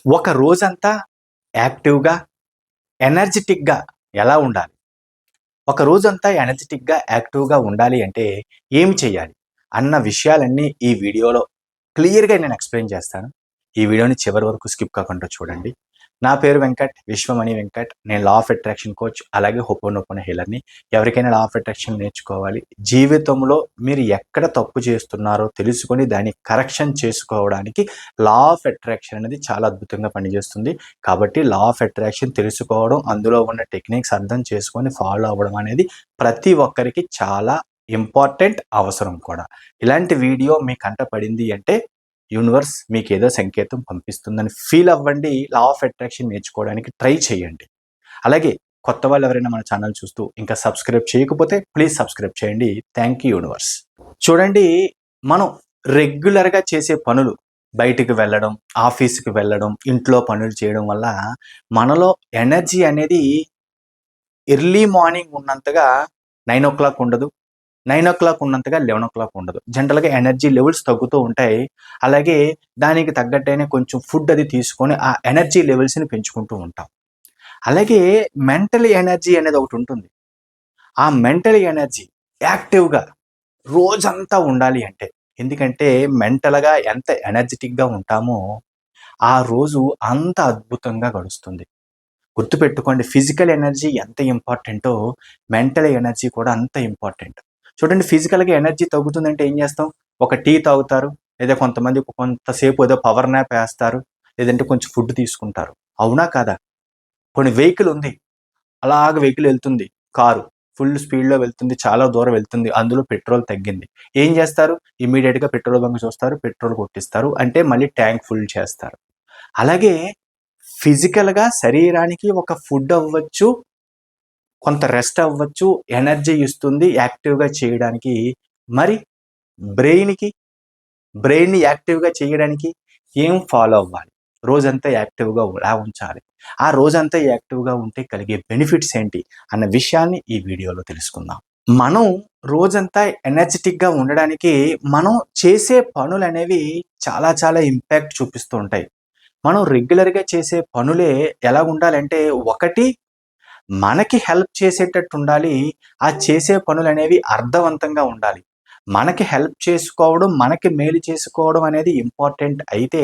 ఒక రోజంతా యాక్టివ్‌గా, ఎనర్జిటిక్‌గా ఎలా ఉండాలి? ఒక రోజంతా ఎనర్జిటిక్‌గా, యాక్టివ్‌గా ఉండాలి అంటే ఏమి చేయాలి? అన్న విషయాలన్నీ ఈ వీడియోలో క్లియర్‌గా నేను ఎక్స్‌ప్లెయిన్ చేస్తాను. ఈ వీడియోని చివరి వరకు స్కిప్ కాకుండా చూడండి. నా పేరు వెంకట్, విశ్వమణి వెంకట్. నేను లా ఆఫ్ అట్రాక్షన్ కోచ్, అలాగే హోపోనోపోనో హీలర్‌ని. ఎవరికైనా లా ఆఫ్ అట్రాక్షన్ నేర్చుకోవాలి, జీవితంలో మీరు ఎక్కడ తప్పు చేస్తున్నారో తెలుసుకొని దాన్ని కరెక్షన్ చేసుకోవడానికి లా ఆఫ్ అట్రాక్షన్ అనేది చాలా అద్భుతంగా పనిచేస్తుంది. కాబట్టి లా ఆఫ్ అట్రాక్షన్ తెలుసుకోవడం, అందులో ఉన్న టెక్నిక్స్ అర్థం చేసుకొని ఫాలో అవ్వడం అనేది ప్రతి ఒక్కరికి చాలా ఇంపార్టెంట్, అవసరం కూడా. ఇలాంటి వీడియో మీ కంట పడింది అంటే యూనివర్స్ మీకు ఏదో సంకేతం పంపిస్తుందని ఫీల్ అవ్వండి. లా ఆఫ్ అట్రాక్షన్ నేర్చుకోవడానికి ట్రై చేయండి. అలాగే కొత్త వాళ్ళు ఎవరైనా మన ఛానల్ చూస్తూ ఇంకా సబ్స్క్రైబ్ చేయకపోతే ప్లీజ్ సబ్స్క్రైబ్ చేయండి. Thank you universe. చూడండి, మనం రెగ్యులర్గా చేసే పనులు, బయటికి వెళ్ళడం, ఆఫీస్కి వెళ్ళడం, ఇంట్లో పనులు చేయడం వల్ల మనలో ఎనర్జీ అనేది ఎర్లీ మార్నింగ్ ఉన్నంతగా 9:00 ఉండదు. 9:00 ఉన్నంతగా 11:00 ఉండదు. జనరల్‌గా ఎనర్జీ లెవెల్స్ తగ్గుతూ ఉంటాయి. అలాగే దానికి తగ్గట్టైన కొంచెం ఫుడ్ అది తీసుకొని ఆ ఎనర్జీ లెవెల్స్‌ని పెంచుకుంటూ ఉంటాం. అలాగే మెంటల్ ఎనర్జీ అనేది ఒకటి ఉంటుంది. ఆ మెంటల్ ఎనర్జీ యాక్టివ్‌గా రోజంతా ఉండాలి అంటే, ఎందుకంటే మెంటల్‌గా ఎంత ఎనర్జిటిక్‌గా ఉంటామో ఆ రోజు అంత అద్భుతంగా గడుస్తుంది. గుర్తుపెట్టుకోండి, ఫిజికల్ ఎనర్జీ ఎంత ఇంపార్టెంటో మెంటల్ ఎనర్జీ కూడా అంత ఇంపార్టెంట్. చూడండి, ఫిజికల్‌గా ఎనర్జీ తగ్గుతుందంటే ఏం చేస్తాం? ఒక టీ తాగుతారు, లేదా కొంతమంది కొంతసేపు ఏదో పవర్ న్యాప్ ఏస్తారు, లేదంటే కొంచెం ఫుడ్ తీసుకుంటారు. అవునా కాదా? కొన్ని వెహికల్ ఉంది, అలాగ వెహికల్ వెళ్తుంది, కారు ఫుల్ స్పీడ్‌లో వెళ్తుంది, చాలా దూరం వెళ్తుంది, అందులో పెట్రోల్ తగ్గింది. ఏం చేస్తారు? ఇమ్మీడియేట్‌గా పెట్రోల్ బంక్ చూస్తారు, పెట్రోల్ కొట్టిస్తారు, అంటే మళ్ళీ ట్యాంక్ ఫుల్ చేస్తారు. అలాగే ఫిజికల్‌గా శరీరానికి ఒక ఫుడ్ అవ్వచ్చు, కొంత రెస్ట్ అవ్వచ్చు, ఎనర్జీ ఇస్తుంది యాక్టివ్‌గా చేయడానికి. మరి బ్రెయిన్‌కి, బ్రెయిన్‌ని యాక్టివ్‌గా చేయడానికి ఏం ఫాలో అవ్వాలి? రోజంతా యాక్టివ్‌గా ఎలా ఉంచాలి? ఆ రోజంతా యాక్టివ్‌గా ఉంటే కలిగే బెనిఫిట్స్ ఏంటి? అన్న విషయాన్ని ఈ వీడియోలో తెలుసుకుందాం. మనం రోజంతా ఎనర్జిటిక్‌గా ఉండడానికి మనం చేసే పనులనేవి చాలా చాలా ఇంపాక్ట్ చూపిస్తూ ఉంటాయి. మనం రెగ్యులర్‌గా చేసే పనులే ఎలాగుండాలంటే, ఒకటి మనకి హెల్ప్ చేసేటట్టు ఉండాలి. ఆ చేసే పనులనేవి అర్థవంతంగా ఉండాలి. మనకి హెల్ప్ చేసుకోవడం, మనకి మేలు చేసుకోవడం అనేది ఇంపార్టెంట్ అయితే,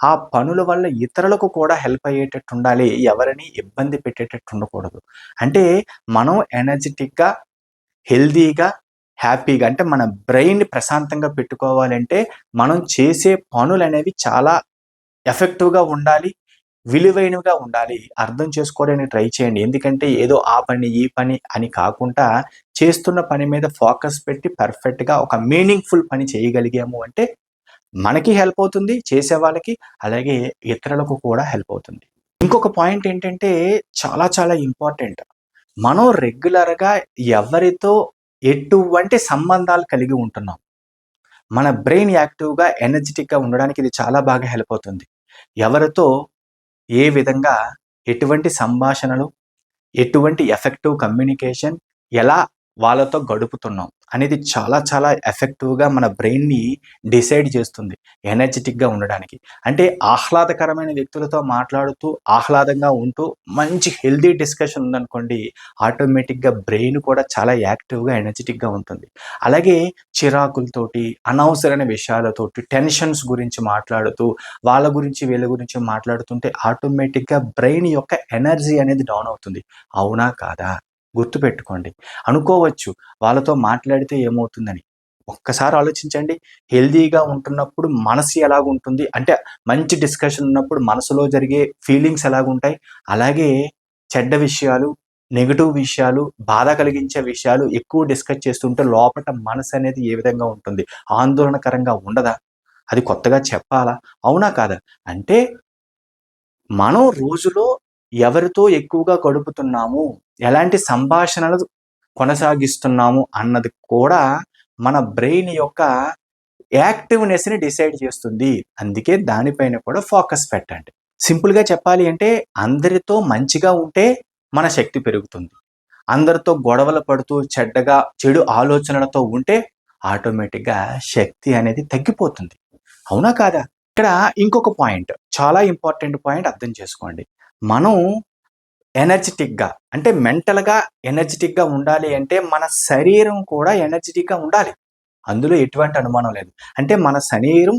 ఆ పనుల వల్ల ఇతరులకు కూడా హెల్ప్ అయ్యేటట్టు ఉండాలి. ఎవరిని ఇబ్బంది పెట్టేటట్టు ఉండకూడదు. అంటే మనం ఎనర్జిటిక్‌గా, హెల్తీగా, హ్యాపీగా, అంటే మన బ్రెయిన్‌ని ప్రశాంతంగా పెట్టుకోవాలంటే మనం చేసే పనులనేవి చాలా ఎఫెక్టివ్‌గా ఉండాలి, విలువైనవిగా ఉండాలి. అర్థం చేసుకోవడానికి ట్రై చేయండి. ఎందుకంటే ఏదో ఆ పని, ఈ పని అని కాకుండా చేస్తున్న పని మీద ఫోకస్ పెట్టి పర్ఫెక్ట్‌గా ఒక మీనింగ్‌ఫుల్ పని చేయగలిగాము అంటే మనకి హెల్ప్ అవుతుంది చేసేవాళ్ళకి, అలాగే ఇతరులకు కూడా హెల్ప్ అవుతుంది. ఇంకొక పాయింట్ ఏంటంటే చాలా చాలా ఇంపార్టెంట్. మనం రెగ్యులర్‌గా ఎవరితో ఎటువంటి సంబంధాలు కలిగి ఉంటున్నాం? మన బ్రెయిన్ యాక్టివ్‌గా, ఎనర్జిటిక్‌గా ఉండడానికి ఇది చాలా బాగా హెల్ప్ అవుతుంది. ఎవరితో ఏ విధంగా, ఎటువంటి సంభాషణలు, ఎటువంటి ఎఫెక్టివ్ కమ్యూనికేషన్, ఎలా వాళ్ళతో గడుపుతున్నాం అనేది చాలా చాలా ఎఫెక్టివ్‌గా మన బ్రెయిన్‌ని డిసైడ్ చేస్తుంది ఎనర్జిటిక్‌గా ఉండడానికి. అంటే ఆహ్లాదకరమైన వ్యక్తులతో మాట్లాడుతూ, ఆహ్లాదంగా ఉంటూ, మంచి హెల్తీ డిస్కషన్ ఉందనుకోండి, ఆటోమేటిక్‌గా బ్రెయిన్ కూడా చాలా యాక్టివ్‌గా, ఎనర్జిటిక్‌గా ఉంటుంది. అలాగే చిరాకులతోటి, అనవసరమైన విషయాలతోటి, టెన్షన్స్ గురించి మాట్లాడుతూ, వాళ్ళ గురించి, వీళ్ళ గురించి మాట్లాడుతుంటే ఆటోమేటిక్‌గా బ్రెయిన్ యొక్క ఎనర్జీ అనేది డౌన్ అవుతుంది. అవునా? కాదా? గుర్తుపెట్టుకోండి. అనుకోవచ్చు వాళ్ళతో మాట్లాడితే ఏమవుతుందని. ఒక్కసారి ఆలోచించండి. హెల్తీగా ఉంటున్నప్పుడు మనసు ఎలాగుంటుంది? అంటే మంచి డిస్కషన్ ఉన్నప్పుడు మనసులో జరిగే ఫీలింగ్స్ ఎలాగుంటాయి? అలాగే చెడ్డ విషయాలు, నెగెటివ్ విషయాలు, బాధ కలిగించే విషయాలు ఎక్కువ డిస్కస్ చేస్తుంటే లోపట మనసనేది ఏ విధంగా ఉంటుంది? ఆందోళనకరంగా ఉండదా? అది కొత్తగా చెప్పాలా? అవునా? కాదా? అంటే మనం రోజులో ఎవరితో ఎక్కువగా గడుపుతున్నాము, ఎలాంటి సంభాషణలు కొనసాగిస్తున్నాము అన్నది కూడా మన బ్రెయిన్ యొక్క యాక్టివ్‌నెస్‌ని డిసైడ్ చేస్తుంది. అందుకే దానిపైన కూడా ఫోకస్ పెట్టండి. సింపుల్‌గా చెప్పాలి అంటే అందరితో మంచిగా ఉంటే మన శక్తి పెరుగుతుంది. అందరితో గొడవలు పడుతూ చెడ్డగా, చెడు ఆలోచనలతో ఉంటే ఆటోమేటిక్‌గా శక్తి అనేది తగ్గిపోతుంది. అవునా? కాదా? ఇక్కడ ఇంకొక పాయింట్, చాలా ఇంపార్టెంట్ పాయింట్ అర్థం చేసుకోండి. మనం ఎనర్జిటిక్‌గా అంటే మెంటల్‌గా ఎనర్జిటిక్‌గా ఉండాలి అంటే మన శరీరం కూడా ఎనర్జిటిక్‌గా ఉండాలి. అందులో ఎటువంటి అనుమానం లేదు. అంటే మన శరీరం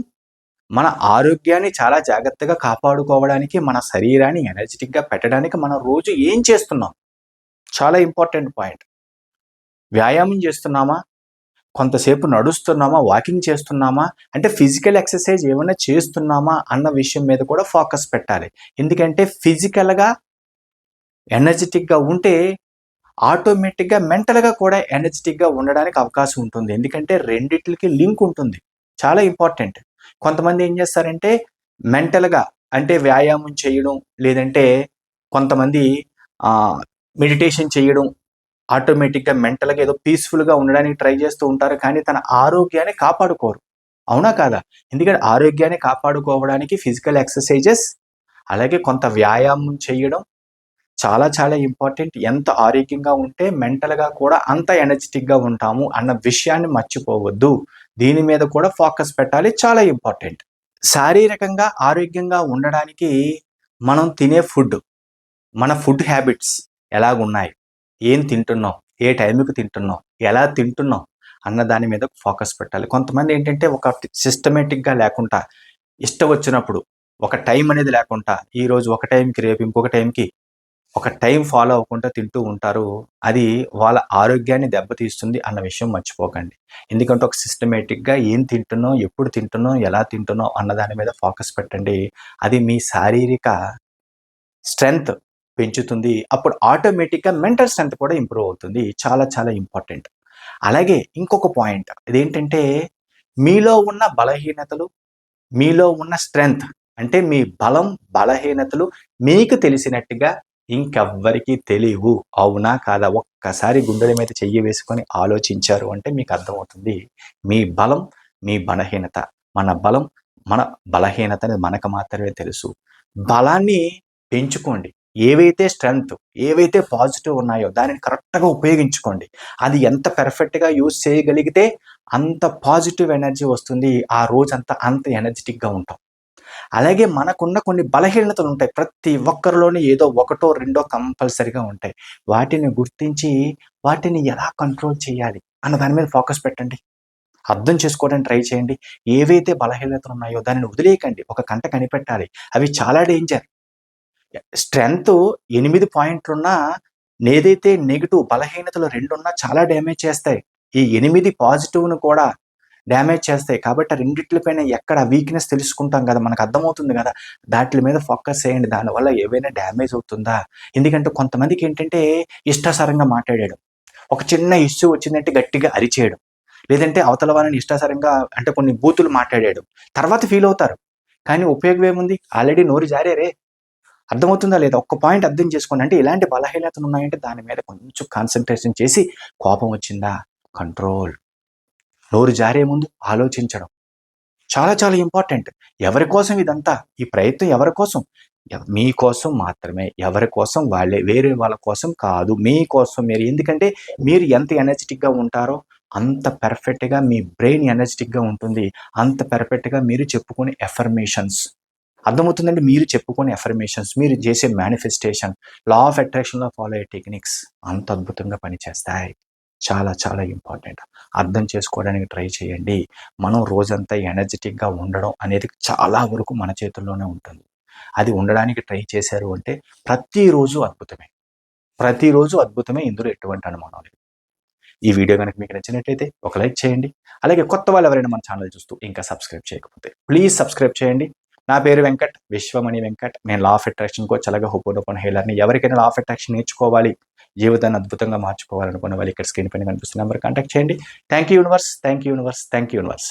మన ఆరోగ్యాన్ని చాలా జాగ్రత్తగా కాపాడుకోవడానికి, మన శరీరాన్ని ఎనర్జిటిక్‌గా పెట్టడానికి మనం రోజు ఏం చేస్తున్నాం? చాలా ఇంపార్టెంట్ పాయింట్. వ్యాయామం చేస్తున్నామా? కొంతసేపు నడుస్తున్నామా? వాకింగ్ చేస్తున్నామా? అంటే ఫిజికల్ ఎక్సర్‌సైజ్ ఏమన్నా చేస్తున్నామా? అన్న విషయం మీద కూడా ఫోకస్ పెట్టాలి. ఎందుకంటే ఫిజికల్‌గా ఎనర్జిటిక్‌గా ఉంటే ఆటోమేటిక్‌గా మెంటల్‌గా కూడా ఎనర్జిటిక్‌గా ఉండడానికి అవకాశం ఉంటుంది. ఎందుకంటే రెండిట్లకి లింక్ ఉంటుంది. చాలా ఇంపార్టెంట్. కొంతమంది ఏం చేస్తారంటే మెంటల్‌గా అంటే వ్యాయామం చేయడం, లేదంటే కొంతమంది మెడిటేషన్ చేయడం, ఆటోమేటిక్‌గా మెంటల్‌గా ఏదో పీస్‌ఫుల్‌గా ఉండడానికి ట్రై చేస్తూ ఉంటారు. కానీ తన ఆరోగ్యాన్ని కాపాడుకోరు. అవునా కాదా? ఎందుకంటే ఆరోగ్యాన్ని కాపాడుకోవడానికి ఫిజికల్ ఎక్సర్‌సైజెస్, అలాగే కొంత వ్యాయామం చేయడం చాలా చాలా ఇంపార్టెంట్. ఎంత ఆరోగ్యంగా ఉంటే మెంటల్‌గా కూడా అంత ఎనర్జిటిక్‌గా ఉంటాము అన్న విషయాన్ని మర్చిపోవద్దు. దీని మీద కూడా ఫోకస్ పెట్టాలి. చాలా ఇంపార్టెంట్. శారీరకంగా ఆరోగ్యంగా ఉండడానికి మనం తినే ఫుడ్, మన ఫుడ్ హ్యాబిట్స్ ఎలాగున్నాయి? ఏం తింటున్నాం? ఏ టైంకి తింటున్నాం? ఎలా తింటున్నాం? అన్న దాని మీద ఫోకస్ పెట్టాలి. కొంతమంది ఏంటంటే ఒక సిస్టమేటిక్‌గా లేకుండా ఇష్టం వచ్చినప్పుడు ఒక టైం అనేది లేకుండా ఈరోజు ఒక టైంకి రేపు ఇంకొక టైంకి ఒక టైం ఫాలో అవ్వకుండా తింటూ ఉంటారు. అది వాళ్ళ ఆరోగ్యాన్ని దెబ్బతీస్తుంది అన్న విషయం మర్చిపోకండి. ఎందుకంటే ఒక సిస్టమేటిక్‌గా ఏం తింటున్నాం, ఎప్పుడు తింటున్నాం, ఎలా తింటున్నాం అన్న దాని మీద ఫోకస్ పెట్టండి. అది మీ శారీరక స్ట్రెంగ్త్ పెంచుతుంది. అప్పుడు ఆటోమేటిక్‌గా మెంటల్ స్ట్రెంగ్త్ కూడా ఇంప్రూవ్ అవుతుంది. చాలా చాలా ఇంపార్టెంట్. అలాగే ఇంకొక పాయింట్ ఇదేంటంటే మీలో ఉన్న బలహీనతలు, మీలో ఉన్న స్ట్రెంగ్త్ అంటే మీ బలం, బలహీనతలు మీకు తెలిసినట్టుగా ఇంకెవ్వరికీ తెలీవు. అవునా? కాదా? ఒక్కసారి గుండెల మీద చెయ్యి వేసుకొని ఆలోచించారు అంటే మీకు అర్థమవుతుంది. మీ బలం, మీ బలహీనత. మన బలం, మన బలహీనత అనేది మనకు మాత్రమే తెలుసు. బలాన్ని పెంచుకోండి. ఏవైతే స్ట్రెంగ్త్, ఏవైతే పాజిటివ్ ఉన్నాయో దానిని కరెక్ట్‌గా ఉపయోగించుకోండి. అది ఎంత పర్ఫెక్ట్‌గా యూజ్ చేయగలిగితే అంత పాజిటివ్ ఎనర్జీ వస్తుంది. ఆ రోజంతా అంత ఎనర్జిటిక్‌గా ఉంటాం. అలాగే మనకున్న కొన్ని బలహీనతలుంటాయి. ప్రతి ఒక్కరిలోని ఏదో ఒకటో, రెండో కంపల్సరీగా ఉంటాయి. వాటిని గుర్తించి, వాటిని ఎలా కంట్రోల్ చేయాలి అన్న దాని మీద ఫోకస్ పెట్టండి. అర్థం చేసుకోవడానికి ట్రై చేయండి. ఏవైతే బలహీనతలున్నాయో దానిని వదిలేయకండి. ఒక కంట కనిపెట్టాలి. అవి చాలా డేంజర్. స్ట్రెంగ్త్ 8 పాయింట్లున్నా, ఏదైతే నెగెటివ్ బలహీనతలు 2 ఉన్నా చాలా డ్యామేజ్ చేస్తాయి. ఈ 8 పాజిటివ్‌ను కూడా డ్యామేజ్ చేస్తాయి. కాబట్టి ఆ రెండిట్ల పైన ఎక్కడ వీక్‌నెస్ తెలుసుకుంటాం గదా! మనకు అర్థమవుతుంది గదా! దాట్లి మీద ఫోకస్ చేయండి. దానివల్ల ఏవైనా డ్యామేజ్ అవుతుందా? ఎందుకంటే కొంతమందికేంటంటే ఇష్టాసారంగా మాట్లాడేయడం. ఒక చిన్న ఇష్యూ వచ్చిందంటే గట్టిగా అరిచేయడం. లేదంటే అవతల వాళ్ళని ఇష్టాసారంగా అంటే కొన్ని బూతులు మాట్లాడేయడం. తర్వాత ఫీల్ అవుతారు. కానీ ఉపయోగం ఏముంది? ఆల్రెడీ నోరు జారారే. అర్థమవుతుందా లేదా? ఒక్క పాయింట్ అర్థం చేసుకోండి. అంటే ఇలాంటి బలహీనతలు ఉన్నాయంటే దాని మీద కొంచెం కాన్సంట్రేషన్ చేసి కోపం వచ్చిందా? కంట్రోల్. నోరు జారే ముందు ఆలోచించడం. చాలా చాలా ఇంపార్టెంట్. ఎవరి కోసం ఇదంతా? ఈ ప్రయత్నం ఎవరి కోసం? మీకోసం మాత్రమే. ఎవరి కోసం వాళ్ళే. వేరే వాళ్ళ కోసం కాదు. మీకోసం మీరు. ఎందుకంటే మీరు ఎంత ఎనర్జిటిక్‌గా ఉంటారో అంత పర్ఫెక్ట్‌గా మీ బ్రెయిన్ ఎనర్జిటిక్‌గా ఉంటుంది. అంత పర్ఫెక్ట్‌గా మీరు చెప్పుకునే ఎఫర్మేషన్స్ అర్థమవుతుందండి? మీరు చెప్పుకునే ఎఫర్మేషన్స్, మీరు చేసే మేనిఫెస్టేషన్, లా ఆఫ్ అట్రాక్షన్‌లో ఫాలో అయ్యే టెక్నిక్స్ అంత అద్భుతంగా పనిచేస్తాయి. చాలా చాలా ఇంపార్టెంట్. అర్థం చేసుకోవడానికి ట్రై చేయండి. మనం రోజంతా ఎనర్జిటిక్‌గా ఉండడం అనేది చాలా వరకు మన చేతుల్లోనే ఉంటుంది. అది ఉండడానికి ట్రై చేశారు అంటే ప్రతిరోజు అద్భుతమే. ప్రతిరోజు అద్భుతమే. ఇందులో ఎటువంటి అనుమానం లేదు. ఈ వీడియో గనుక మీకు నచ్చినట్లయితే ఒక లైక్ చేయండి. అలాగే కొత్త వాళ్ళు ఎవరైనా మన ఛానల్ చూస్తూ ఇంకా సబ్స్క్రైబ్ చేయకపోతే ప్లీజ్ సబ్స్క్రైబ్ చేయండి. నా పేరు వెంకట్. విశ్వమణి వెంకట్. నేను లా ఆఫ్ అట్రాక్షన్ కోచ్, అలాగే హోపోనోపోనో హీలర్‌ని. ఎవరికైనా లా ఆఫ్ అట్రాక్షన్ నేర్చుకోవాలి, జీవితాన్ని అద్భుతంగా మార్చుకోవాలనుకున్న వాళ్ళు ఇక్కడ స్క్రీన్ పైన కనిపిస్తున్న నంబర్‌కి కాంటాక్ట్ చేయండి. Thank you universe. Thank you universe. Thank you universe.